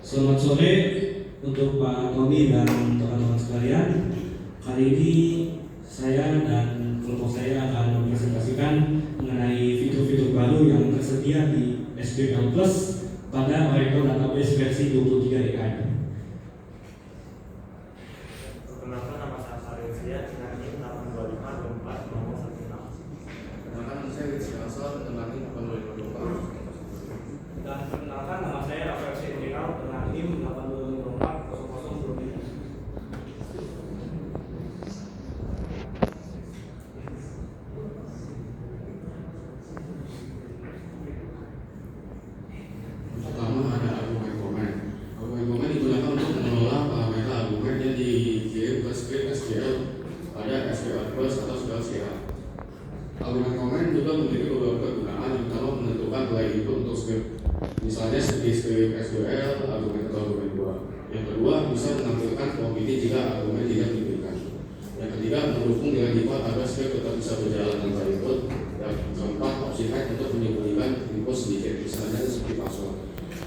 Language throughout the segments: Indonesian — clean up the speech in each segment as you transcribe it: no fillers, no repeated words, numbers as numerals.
Selamat sore untuk Pak Tommy dan teman-teman sekalian. Kali ini saya dan kelompok saya akan mempresentasikan mengenai fitur-fitur baru yang tersedia di SQL Plus pada Oracle Database versi 23 EKI. Perkenalkan, nama saya Farizia dengan NIM 82524 nomor 16. Perkenalkan, saya Rizky Asal dengan NIM 82524. Dan perkenalkan, nama saya Rafael Sendirial dengan NIM 8254002. Pertama ada argumen komen. Argumen komen digunakan untuk mengelola parameter argumen yang dikirim ke script SQL pada SQL Plus atau SQL CA. Argumen komen juga memiliki beberapa kegunaan, yang pertama menentukan nilai input untuk script. Misalnya di script SQL, argumen atau argumen 2. Yang kedua, bisa menampilkan property jika argumen tidak diberikan. Yang ketiga, mendukung nilai default agar script tetap bisa berjalan tanpa input. Yang keempat, opsi hack untuk menyembunyikan input sedikit, misalnya seperti password.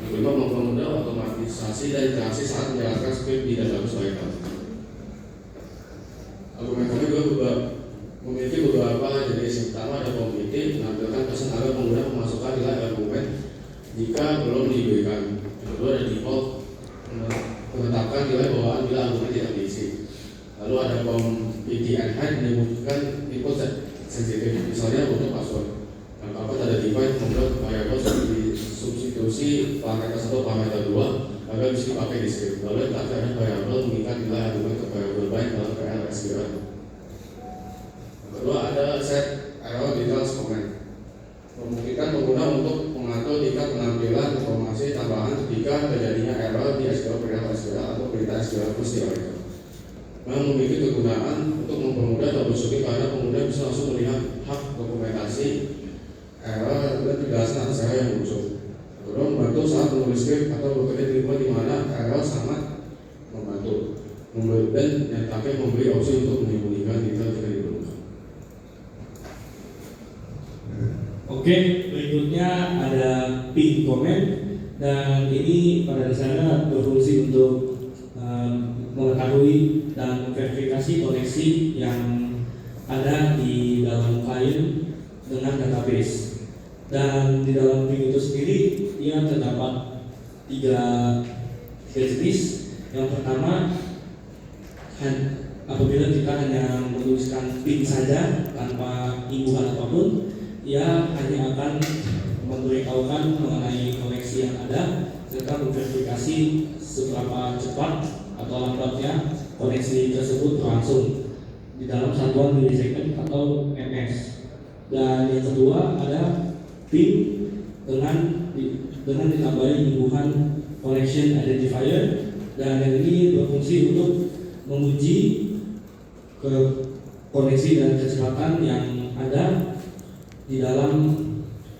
Yang kelima, mempermudah otomatisasi dan interaksi saat menjalankan script di database Oracle. Argumen komen juga memiliki beberapa jenis. Yang pertama ada community, menampilkan pesan agar pengguna memasukkan nilai argumen jika belum diberikan. Yang kedua ada default, menetapkan nilai bawaan bila argumen tidak diisi. Lalu ada com-id-and-hide, menyebutkan input sensitif, misalnya untuk password. Yang keempat ada divide, membuat variabel substitusi parameter 1 parameter 2 agar bisa dipakai di script. Lalu yang terakhir ada variabel mengikat nilai argumen ke variabel byte dalam PL SQL. Yang kedua ada set error details comment, memungkinkan pengguna untuk mengatur tingkat penampilan informasi tambahan ketika terjadinya error di SQL atau perintah SQL Plus di Oracle. Memang memiliki kegunaan untuk mempermudah troubleshooting karena pengguna bisa langsung melihat hak dokumentasi error dan penjelasan atas error yang muncul. Kedua, membantu saat menulis script atau bekerja di rumah di mana error sangat membantu. Dan yang terakhir memberi opsi untuk menyembunyikan detail jika diperlukan. Oke, berikutnya ada pin comment, dan ini pada dasarnya berfungsi untuk mengetahui dan memverifikasi koneksi yang ada di dalam klien dengan database. Dan di dalam pin itu sendiri ia terdapat tiga jenis. Yang pertama, apabila kita hanya menuliskan pin saja tanpa imbuhan apapun, ia hanya akan memberitahukan mengenai koneksi yang ada serta memverifikasi seberapa cepat atau lambatnya koneksi tersebut berlangsung di dalam satuan milisecond atau ms. Dan yang kedua ada pin dengan ditambahi imbuhan connection identifier, dan yang ini berfungsi untuk menguji ke koneksi dan kecepatan yang ada di dalam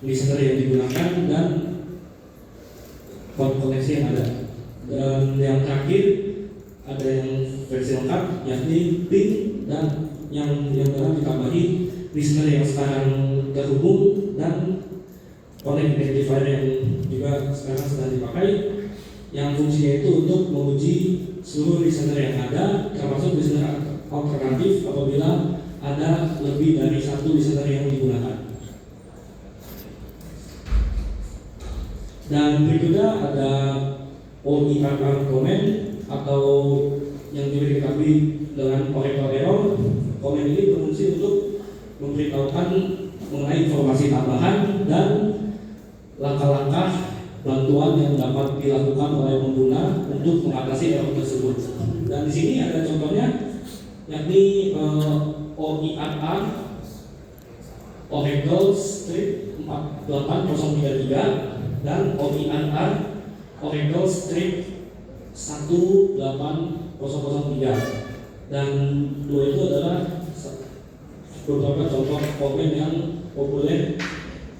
listener yang digunakan dan koneksi yang ada. Dan yang terakhir ada yang versi lengkap, yakni pin dan yang telah ditambahi listener yang sekarang terhubung dan connect identifier yang juga sekarang sedang dipakai, yang fungsinya itu untuk menguji seluruh listener yang ada, termasuk listener alternatif apabila ada lebih dari satu listener yang digunakan. Dan berikutnya ada OIRR comment atau yang juga diketahui dengan Oracle error. Comment ini berfungsi untuk memberitahukan mengenai informasi tambahan dan langkah-langkah bantuan yang dapat dilakukan oleh pengguna untuk mengatasi error tersebut. Dan di sini ada contohnya, yakni OIRR Oracle Script 48033 dan OIRR Oracle Script 18003. Dan dua itu adalah beberapa contoh komen yang populer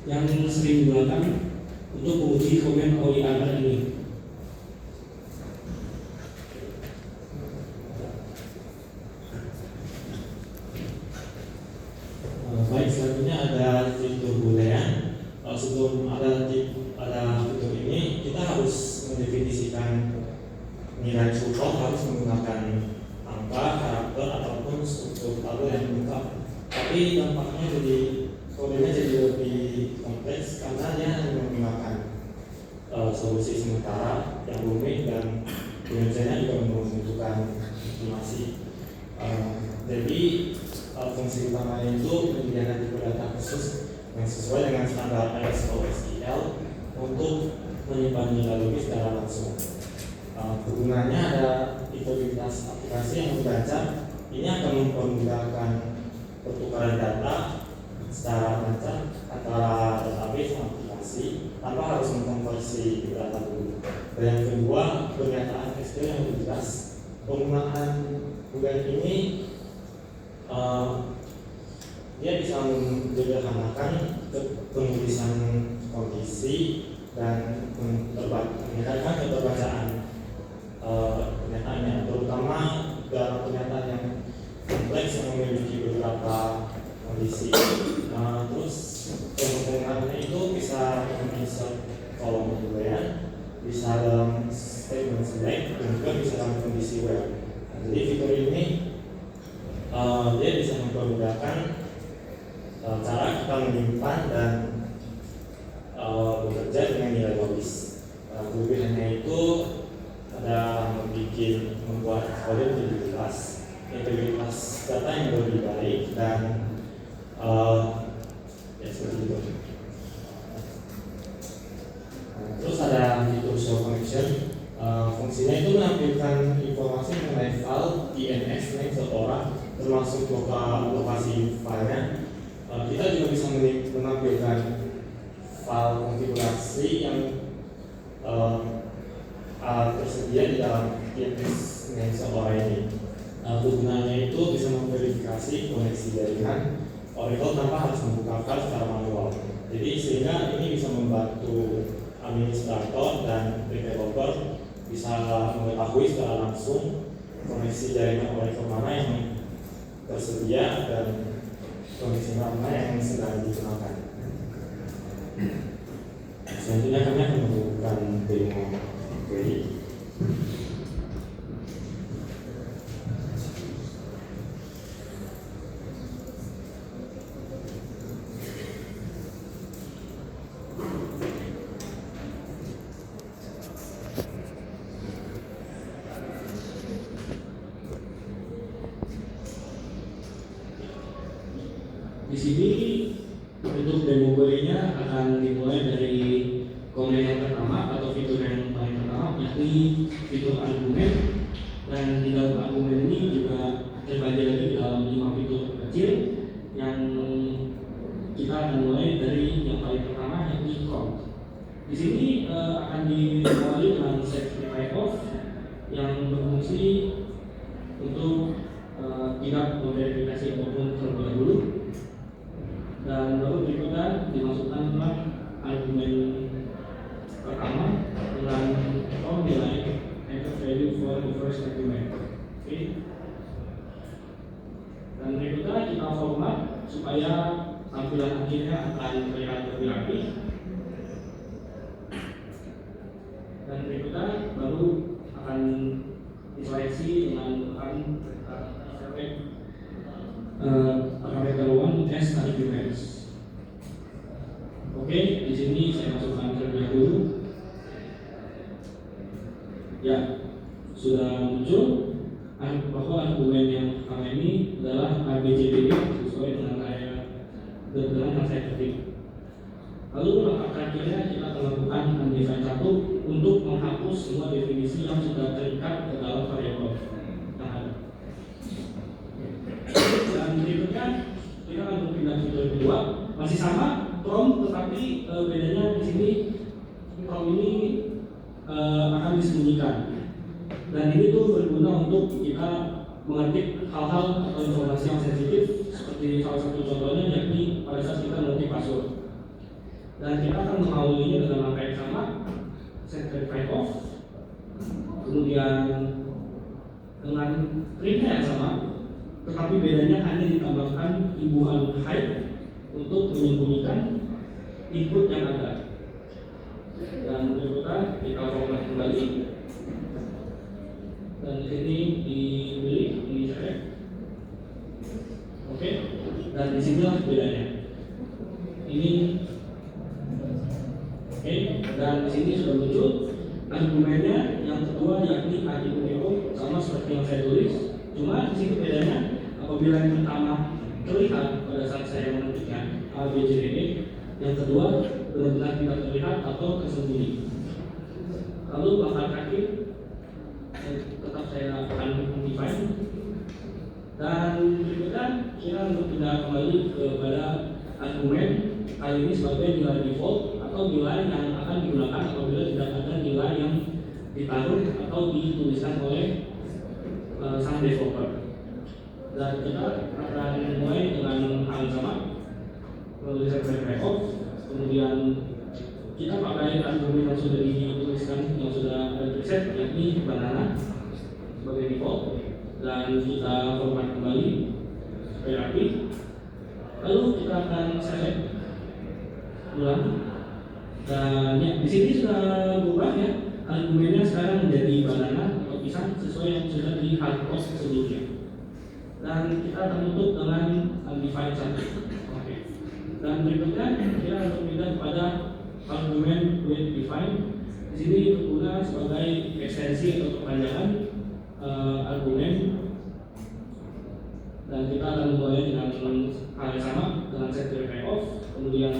yang sering digunakan untuk menguji komen OIRR ini. Baik, selanjutnya ada fitur boolean. Sebelum ada fitur ini, kita harus mendefinisikan nilai true call harus menggunakan angka, karakter ataupun struktur tabel yang lengkap. Tapi dampaknya kodenya jadi lebih kompleks karena dia menggunakan solusi sementara yang rumit dan kinerjanya juga membutuhkan estimasi. Jadi fungsi utamanya itu menyediakan tipe data khusus yang sesuai dengan standar ISO SQL untuk menyimpan nilai logis secara langsung. Kegunaannya ada integritas aplikasi yang membaca ini akan mempermudahkan pertukaran data secara lancar antara database dan aplikasi tanpa harus mengkonversi data dulu. Dan yang kedua, pernyataan SQL yang lebih jelas. Penggunaan UL ini dia bisa menyederhanakan penulisan kondisi dan meningkatkan keterbacaan pernyataannya, terutama dalam pernyataan yang kompleks yang memiliki beberapa kondisi. Terus penggunaannya itu bisa menginsert kolom boolean, bisa dalam statement select, dan juga bisa dalam kondisi where. Jadi fitur ini dia bisa mempermudahkan cara kita menyimpan dan bekerja dengan nilai logis. Kelebihannya itu ada membuat kode lebih jelas, integritas data yang lebih baik, dan ya seperti itu. Terus ada fitur show connection. Fungsinya itu menampilkan informasi mengenai file DNS name seseorang termasuk lokasi filenya. Kita juga bisa menampilkan file konfigurasi yang tersedia di dalam DNS name seseorang ini. Kegunaannya itu bisa memverifikasi koneksi jaringan Oracle tanpa harus membuka file secara manual. Jadi sehingga ini bisa membantu administrator dan developer bisa mengetahui secara langsung koneksi jaringan Oracle mana yang tersedia dan koneksi mana yang sedang digunakan. Selanjutnya kami akan melakukan demo query. Di sini untuk demo query-nya akan dimulai dari komponen yang pertama atau fitur yang paling pertama, yakni fitur argumen. Dan di dalam argumen ini juga terbagi lagi dalam 5 fitur kecil yang kita akan mulai dari yang paling pertama, yakni count. Di sini akan dimulai dengan set type of yang berfungsi untuk tidak memverifikasi apapun terlebih dahulu. Dan baru berikutnya dimasukkanlah argumen pertama dengan nilai enter value for the first argument. Oke. Dan berikutnya kita format supaya tampilan akhirnya akan terlihat lebih rapi. Dan berikutnya baru akan diseleksi dengan parameter 1 as arguments. Oke, di sini saya masukkan terlebih dahulu. Ya, sudah muncul bahwa argumen yang pertama ini adalah ABCD sesuai dengan yang saya ketik. Lalu langkah terakhirnya kita akan lakukan undefined 1 untuk menghapus semua definisi yang sudah terikat ke dalam variabel yang ada. Dan berikutnya kita akan berpindah fitur kedua, masih sama from, tetapi bedanya di sini from ini akan disembunyikan. Dan ini tuh berguna untuk kita mengetik hal-hal atau informasi yang sensitif, seperti salah satu contohnya yakni pada saat kita mengetik password. Dan kita akan mengawalinnya dengan langkah yang sama, set verify off, kemudian dengan printnya yang sama, tetapi bedanya hanya ditambahkan imbuhan hide untuk menyembunyikan input yang ada. Dan berikutnya kita format kembali. argumennya yang kedua yakni adipuneo sama seperti yang saya tulis. Cuma di sini bedanya apabila yang pertama terlihat pada saat saya mengetiknya A, B, C, D, E, yang kedua benar-benar tidak terlihat atau tersembunyi. Lalu bakal kaki tetap saya akan define. Dan berikutnya kita untuk pindah kembali kepada argumen kali ini sebagai nilai default atau nilai yang akan digunakan apabila tidak ada nilai yang ditaruh atau dituliskan oleh sang developer. Dan kita akan mulai dengan hal yang sama, menuliskan verify off, kemudian kita pakai argumen yang sudah dituliskan, yang sudah ada preset, yakni banana sebagai default, dan kita format kembali supaya rapi. Lalu kita akan select ulang, dan ya, di sini sudah berubah ya, argumennya sekarang menjadi banana atau pisang sesuai yang sudah di hard code sebelumnya. Dan kita akan tutup dengan undefined 1. Oke. Dan berikutnya kita akan pindah kepada argumen with define. Di sini berguna sebagai ekstensi atau perpanjangan argumen. Dan kita akan mulai dengan hal yang sama dengan set verify off. Kemudian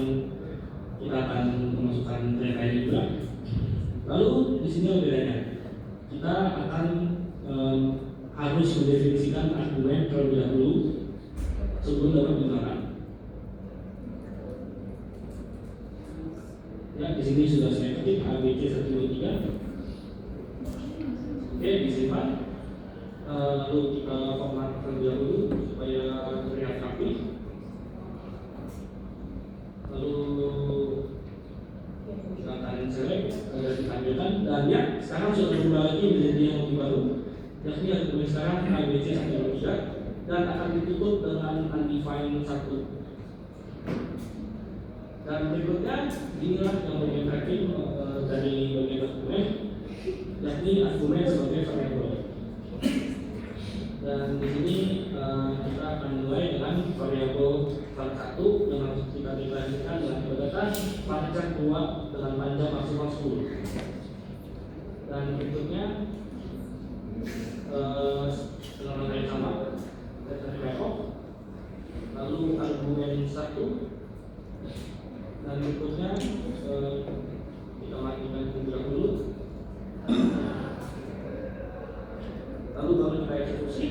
kita akan memasukkan verify juga. Lalu di sini bedanya, kita akan harus mendefinisikan argumen terlebih dahulu sebelum dapat digunakan. Ya, di sini sudah saya ketik ABC 1 2 3. Oke, disimpan. Lalu kita format terlebih dahulu supaya terlihat rapi. Lalu kita akan select agar ditampilkan, dan ya sekarang sudah berubah lagi menjadi yang lebih baru, yakni argumen sekarang ABC 1 2 3 dan akan ditutup dengan undefined 1. Dan berikutnya inilah yang bagian tracking dari bagian argumen, yakni argumen sebagai variabel. Dan di sini kita akan mulai dengan variabel var 1 yang harus kita deklarasikan dengan metode var keluar dengan panjang maksimal 10. Dan berikutnya dengan langkah yang sama, data off, lalu argumen 1, dan berikutnya kita matikan terlebih dahulu, lalu baru kita eksekusi,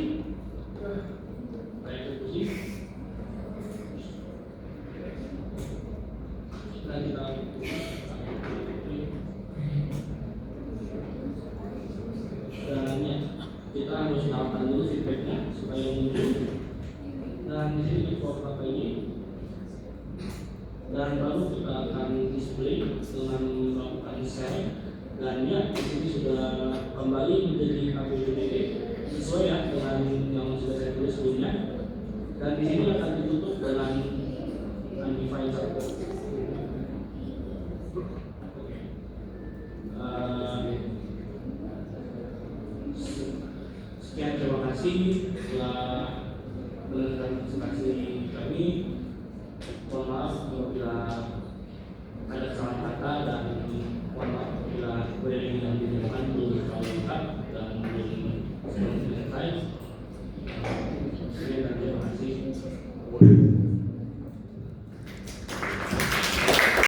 dan kita dan ya, kita harus tawarkan dulu feedbacknya supaya muncul. Dan di sini format ini, dan baru kita akan display dengan melakukan share. Dan ya, di sini sudah kembali menjadi APBDE sesuai ya dengan yang sudah saya tulis sebelumnya. Dan di sini akan ditutup dengan undefined 1. Sekian, terima kasih telah mendengarkan presentasi kami. Mohon maaf apabila ada kesalahan kata, dan mohon maaf apabila query yang ditemukan belum terlalu lengkap dan belum selesai. Sekian dan terima kasih.